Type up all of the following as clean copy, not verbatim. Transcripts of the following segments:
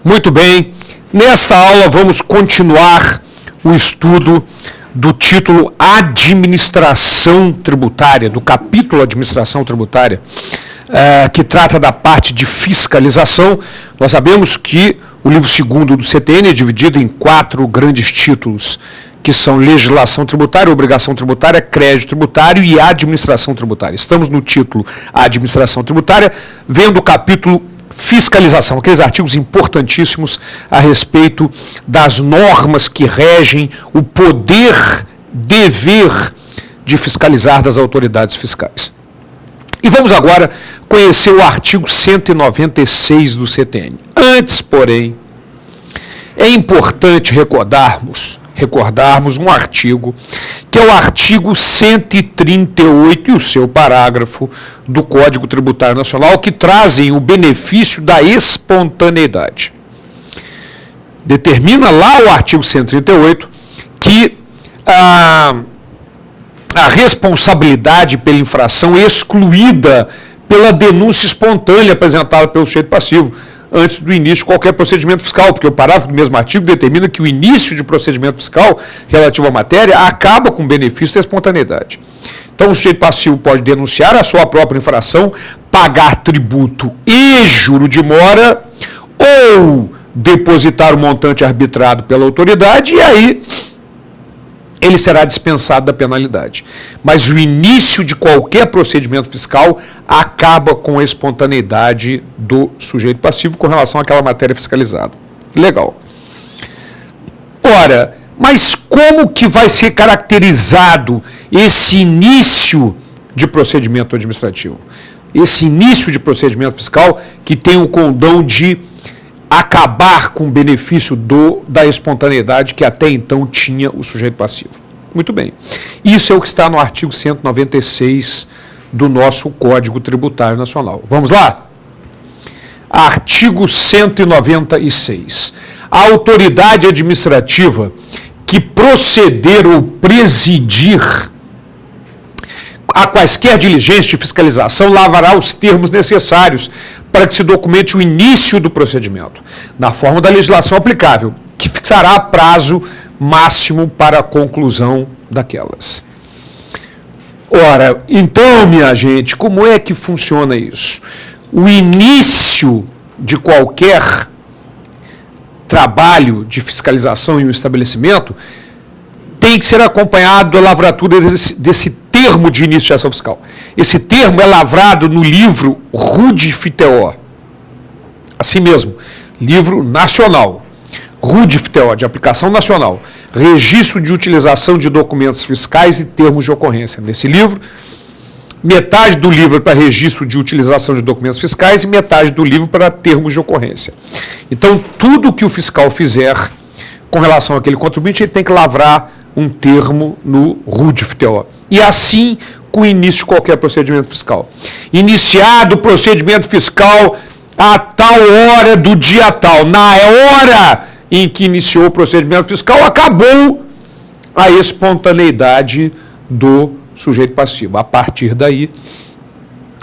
Muito bem, nesta aula vamos continuar o estudo do título Administração Tributária, do capítulo Administração Tributária, que trata da parte de fiscalização. Nós sabemos que o livro segundo do CTN é dividido em 4 grandes títulos, que são legislação tributária, obrigação tributária, crédito tributário e administração tributária. Estamos no título Administração Tributária, vendo o capítulo Fiscalização, aqueles artigos importantíssimos a respeito das normas que regem o poder, dever de fiscalizar das autoridades fiscais. E vamos agora conhecer o artigo 196 do CTN. Antes, porém, é importante recordarmos um artigo, que é o artigo 138 e o seu parágrafo do Código Tributário Nacional, que trazem o benefício da espontaneidade. Determina lá o artigo 138 que a responsabilidade pela infração é excluída pela denúncia espontânea apresentada pelo sujeito passivo antes do início de qualquer procedimento fiscal, porque o parágrafo do mesmo artigo determina que o início de procedimento fiscal relativo à matéria acaba com o benefício da espontaneidade. Então, o sujeito passivo pode denunciar a sua própria infração, pagar tributo e juro de mora, ou depositar o montante arbitrado pela autoridade, e aí ele será dispensado da penalidade. Mas o início de qualquer procedimento fiscal acaba com a espontaneidade do sujeito passivo com relação àquela matéria fiscalizada. Legal. Ora, mas como que vai ser caracterizado esse início de procedimento administrativo? Esse início de procedimento fiscal que tem o condão de acabar com o benefício da espontaneidade que até então tinha o sujeito passivo. Muito bem. Isso é o que está no artigo 196 do nosso Código Tributário Nacional. Vamos lá? Artigo 196. A autoridade administrativa que proceder ou presidir a quaisquer diligências de fiscalização lavrará os termos necessários para que se documente o início do procedimento, na forma da legislação aplicável, que fixará prazo máximo para a conclusão daquelas. Ora, então, minha gente, como é que funciona isso? O início de qualquer trabalho de fiscalização em um estabelecimento tem que ser acompanhado da lavratura desse termo de início de ação fiscal. Esse termo é lavrado no livro RUDIF-TO. Assim mesmo, livro nacional. RUDIF-TO, de aplicação nacional. Registro de utilização de documentos fiscais e termos de ocorrência. Nesse livro, metade do livro é para registro de utilização de documentos fiscais e metade do livro para termos de ocorrência. Então, tudo que o fiscal fizer com relação àquele contribuinte, ele tem que lavrar um termo no RUDIF-TO. E assim, com o início de qualquer procedimento fiscal. Iniciado o procedimento fiscal a tal hora do dia tal. Na hora em que iniciou o procedimento fiscal, acabou a espontaneidade do sujeito passivo. A partir daí,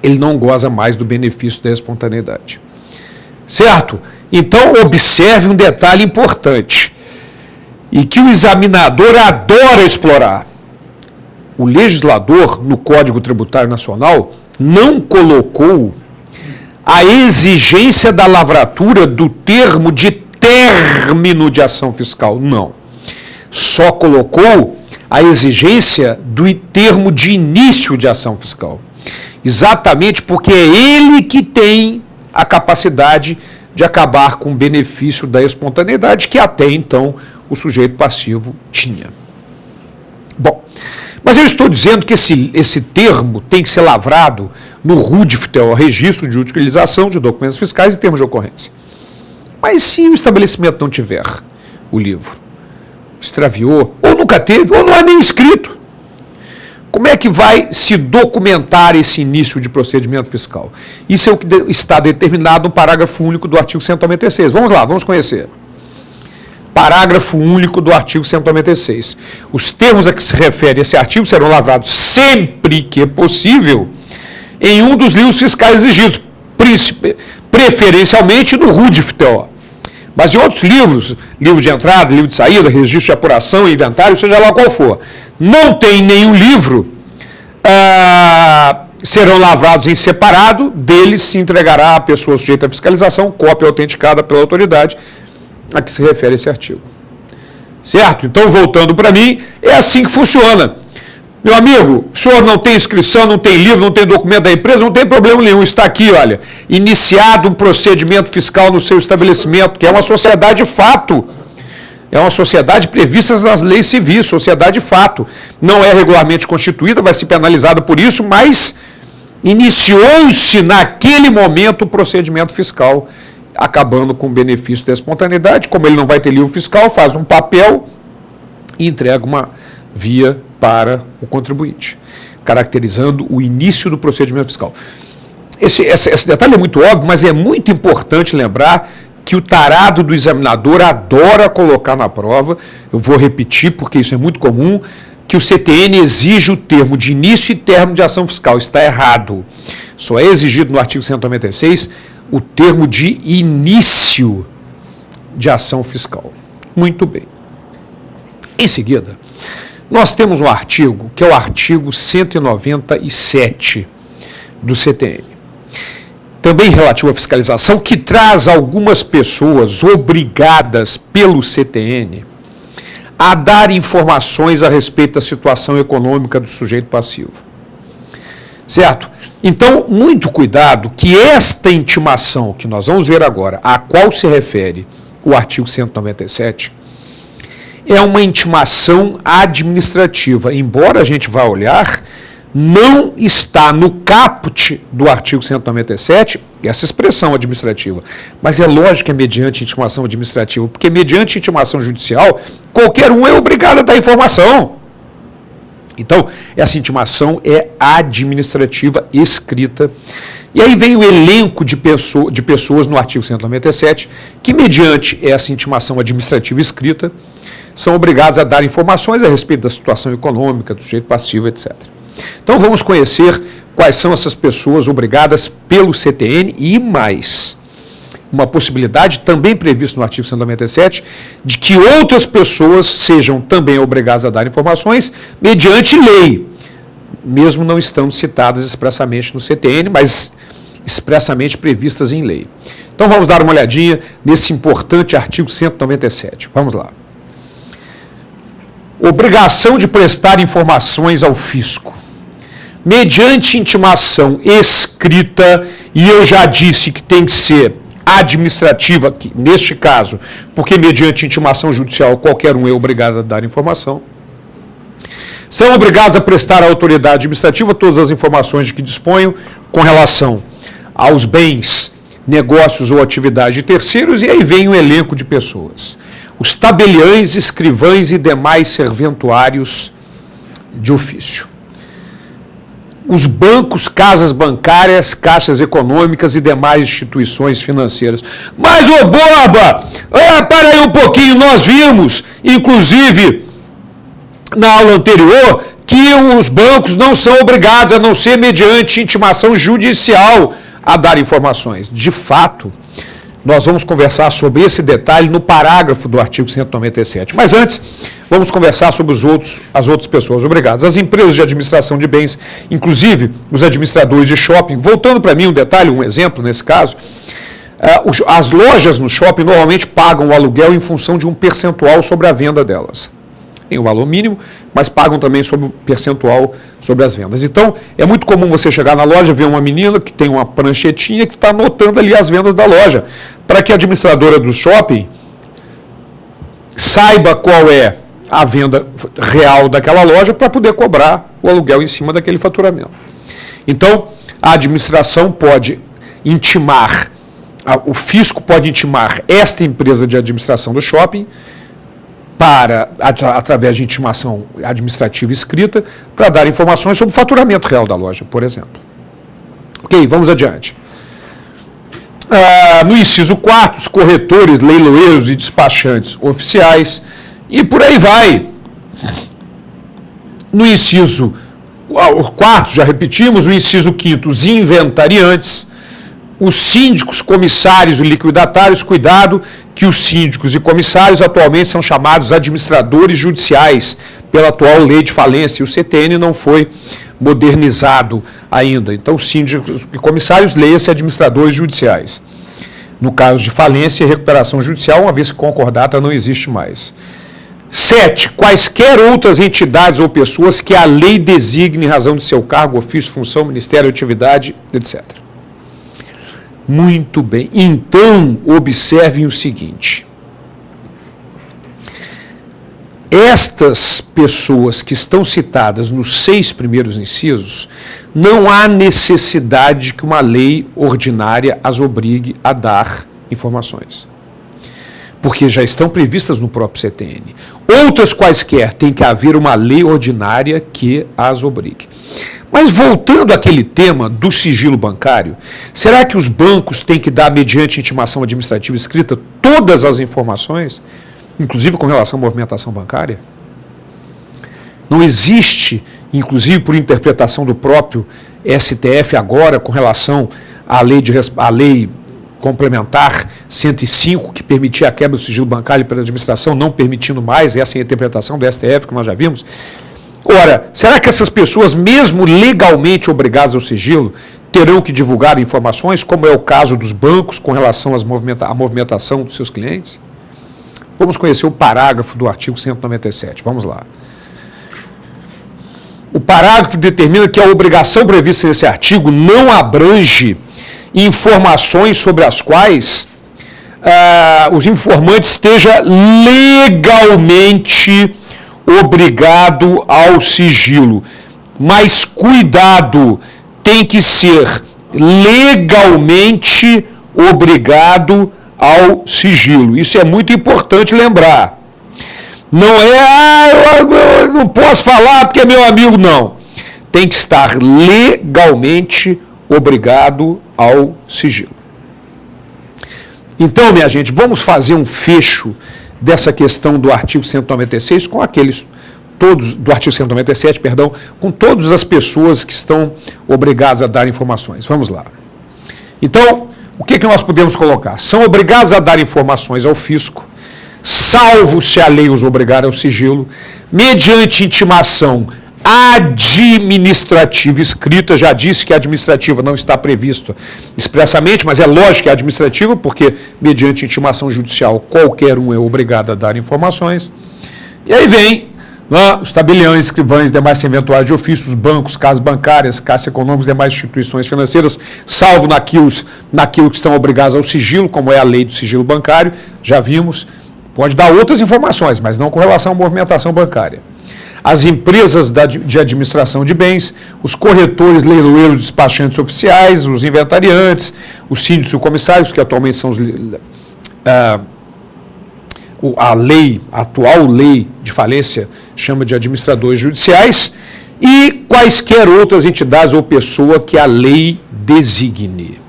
ele não goza mais do benefício da espontaneidade. Certo? Então, observe um detalhe importante e que o examinador adora explorar. O legislador, no Código Tributário Nacional, não colocou a exigência da lavratura do termo de término de ação fiscal. Não. Só colocou a exigência do termo de início de ação fiscal. Exatamente porque é ele que tem a capacidade de acabar com o benefício da espontaneidade que até então o sujeito passivo tinha. Bom, mas eu estou dizendo que esse termo tem que ser lavrado no RUDIF-TO, Registro de Utilização de Documentos Fiscais e Termos de Ocorrência. Mas se o estabelecimento não tiver o livro, extraviou, ou nunca teve, ou não é nem escrito, como é que vai se documentar esse início de procedimento fiscal? Isso é o que está determinado no parágrafo único do artigo 196. Vamos lá, vamos conhecer. Parágrafo único do artigo 196. Os termos a que se refere esse artigo serão lavrados sempre que possível em um dos livros fiscais exigidos, preferencialmente no RUDIF-TO. Mas em outros livros, livro de entrada, livro de saída, registro de apuração, inventário, seja lá qual for, não tem nenhum livro, serão lavrados em separado, deles se entregará à pessoa sujeita à fiscalização, cópia autenticada pela autoridade a que se refere esse artigo. Certo? Então, voltando para mim, é assim que funciona. Meu amigo, o senhor não tem inscrição, não tem livro, não tem documento da empresa, não tem problema nenhum. Está aqui, olha, iniciado um procedimento fiscal no seu estabelecimento, que é uma sociedade de fato. É uma sociedade prevista nas leis civis, sociedade de fato. Não é regularmente constituída, vai ser penalizada por isso, mas iniciou-se naquele momento o procedimento fiscal, acabando com o benefício da espontaneidade. Como ele não vai ter livro fiscal, faz um papel e entrega uma via para o contribuinte, caracterizando o início do procedimento fiscal. Esse detalhe é muito óbvio, mas é muito importante lembrar que o tarado do examinador adora colocar na prova, eu vou repetir porque isso é muito comum, que o CTN exige o termo de início e termo de ação fiscal. Está errado. Só é exigido no artigo 196 o termo de início de ação fiscal. Muito bem. Em seguida, nós temos um artigo, que é o artigo 197 do CTN, também relativo à fiscalização, que traz algumas pessoas obrigadas pelo CTN a dar informações a respeito da situação econômica do sujeito passivo. Certo? Então, muito cuidado que esta intimação que nós vamos ver agora, a qual se refere o artigo 197, é uma intimação administrativa. Embora a gente vá olhar, não está no caput do artigo 197 essa expressão administrativa. Mas é lógico que é mediante intimação administrativa, porque mediante intimação judicial, qualquer um é obrigado a dar informação. Então, essa intimação é administrativa escrita. E aí vem o elenco de pessoas no artigo 197 que, mediante essa intimação administrativa escrita, são obrigados a dar informações a respeito da situação econômica, do sujeito passivo, etc. Então, vamos conhecer quais são essas pessoas obrigadas pelo CTN e mais. Uma possibilidade também prevista no artigo 197 de que outras pessoas sejam também obrigadas a dar informações mediante lei, mesmo não estando citadas expressamente no CTN, mas expressamente previstas em lei. Então vamos dar uma olhadinha nesse importante artigo 197. Vamos lá. Obrigação de prestar informações ao fisco. Mediante intimação escrita, e eu já disse que tem que ser administrativa, que, neste caso, porque mediante intimação judicial qualquer um é obrigado a dar informação, são obrigados a prestar à autoridade administrativa todas as informações de que disponham com relação aos bens, negócios ou atividade de terceiros, e aí vem um elenco de pessoas. Os tabeliães, escrivães e demais serventuários de ofício. Os bancos, casas bancárias, caixas econômicas e demais instituições financeiras. Mas, ô Borba, para aí um pouquinho, nós vimos, inclusive, na aula anterior, que os bancos não são obrigados, a não ser mediante intimação judicial, a dar informações. De fato, nós vamos conversar sobre esse detalhe no parágrafo do artigo 197. Mas antes, vamos conversar sobre as outras pessoas obrigadas. As empresas de administração de bens, inclusive os administradores de shopping. Voltando para mim um detalhe, um exemplo nesse caso, as lojas no shopping normalmente pagam o aluguel em função de um percentual sobre a venda delas. Tem o valor mínimo, mas pagam também sobre o percentual sobre as vendas. Então, é muito comum você chegar na loja, ver uma menina que tem uma pranchetinha que está anotando ali as vendas da loja, para que a administradora do shopping saiba qual é a venda real daquela loja para poder cobrar o aluguel em cima daquele faturamento. Então, a administração pode intimar, o fisco pode intimar esta empresa de administração do shopping através de intimação administrativa escrita, para dar informações sobre o faturamento real da loja, por exemplo. Ok, vamos adiante. No inciso 4, os corretores, leiloeiros e despachantes oficiais, e por aí vai. No inciso 4, já repetimos, o inciso 5, os inventariantes, os síndicos, comissários e liquidatários, cuidado que os síndicos e comissários atualmente são chamados administradores judiciais pela atual lei de falência, e o CTN não foi modernizado ainda. Então, síndicos e comissários, leia-se administradores judiciais. No caso de falência e recuperação judicial, uma vez que concordata não existe mais. 7. Quaisquer outras entidades ou pessoas que a lei designe em razão de seu cargo, ofício, função, ministério, atividade, etc. Muito bem. Então, observem o seguinte. Estas pessoas que estão citadas nos 6 primeiros incisos, não há necessidade que uma lei ordinária as obrigue a dar informações, porque já estão previstas no próprio CTN. Outras quaisquer, tem que haver uma lei ordinária que as obrigue. Mas voltando àquele tema do sigilo bancário, será que os bancos têm que dar, mediante intimação administrativa escrita, todas as informações, inclusive com relação à movimentação bancária? Não existe, inclusive por interpretação do próprio STF agora, com relação à lei complementar 105, que permitia a quebra do sigilo bancário pela administração, não permitindo mais, essa é a interpretação do STF, que nós já vimos. Ora, será que essas pessoas, mesmo legalmente obrigadas ao sigilo, terão que divulgar informações, como é o caso dos bancos com relação à movimentação dos seus clientes? Vamos conhecer o parágrafo do artigo 197. Vamos lá. O parágrafo determina que a obrigação prevista nesse artigo não abrange informações sobre as quais os informantes estejam legalmente obrigado ao sigilo. Mas cuidado, tem que ser legalmente obrigado ao sigilo. Isso é muito importante lembrar. Não é, eu não posso falar porque é meu amigo, não. Tem que estar legalmente obrigado ao sigilo. Então, minha gente, vamos fazer um fecho dessa questão do artigo 196 com aqueles todos, do artigo 197, perdão, com todas as pessoas que estão obrigadas a dar informações. Vamos lá. Então, o que nós podemos colocar? São obrigados a dar informações ao fisco, salvo se a lei os obrigar ao sigilo, mediante intimação administrativa escrita. Já disse que a administrativa não está prevista expressamente, mas é lógico que é administrativa, porque mediante intimação judicial qualquer um é obrigado a dar informações. E aí vem os tabeliões, escrivães, demais serventuários de ofício, os bancos, casas bancárias, caixas econômicas, demais instituições financeiras, salvo naquilo que estão obrigados ao sigilo, como é a lei do sigilo bancário, já vimos. Pode dar outras informações, mas não com relação à movimentação bancária. As empresas de administração de bens, os corretores, leiloeiros, despachantes oficiais, os inventariantes, os síndicos e comissários, que atualmente são a atual lei de falência chama de administradores judiciais, e quaisquer outras entidades ou pessoa que a lei designe.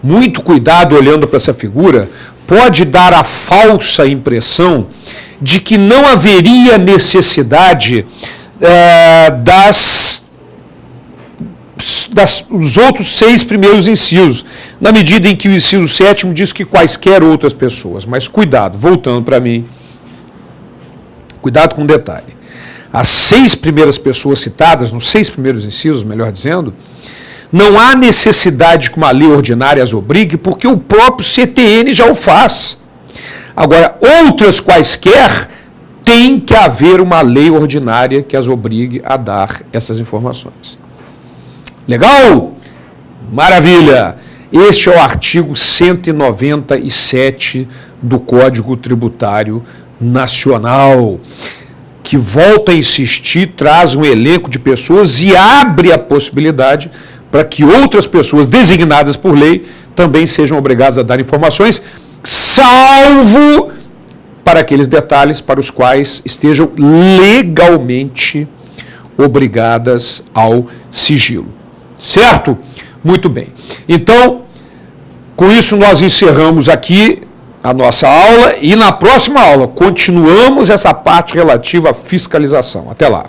Muito cuidado olhando para essa figura, pode dar a falsa impressão de que não haveria necessidade dos outros 6 primeiros incisos, na medida em que o inciso 7º diz que quaisquer outras pessoas. Mas cuidado, voltando para mim, cuidado com um detalhe. As 6 primeiras pessoas citadas, nos 6 primeiros incisos, melhor dizendo, não há necessidade que uma lei ordinária as obrigue, porque o próprio CTN já o faz. Agora, outras quaisquer, tem que haver uma lei ordinária que as obrigue a dar essas informações. Legal? Maravilha! Este é o artigo 197 do Código Tributário Nacional, que, volta a insistir, traz um elenco de pessoas e abre a possibilidade para que outras pessoas designadas por lei também sejam obrigadas a dar informações, salvo para aqueles detalhes para os quais estejam legalmente obrigadas ao sigilo. Certo? Muito bem. Então, com isso nós encerramos aqui a nossa aula e na próxima aula continuamos essa parte relativa à fiscalização. Até lá.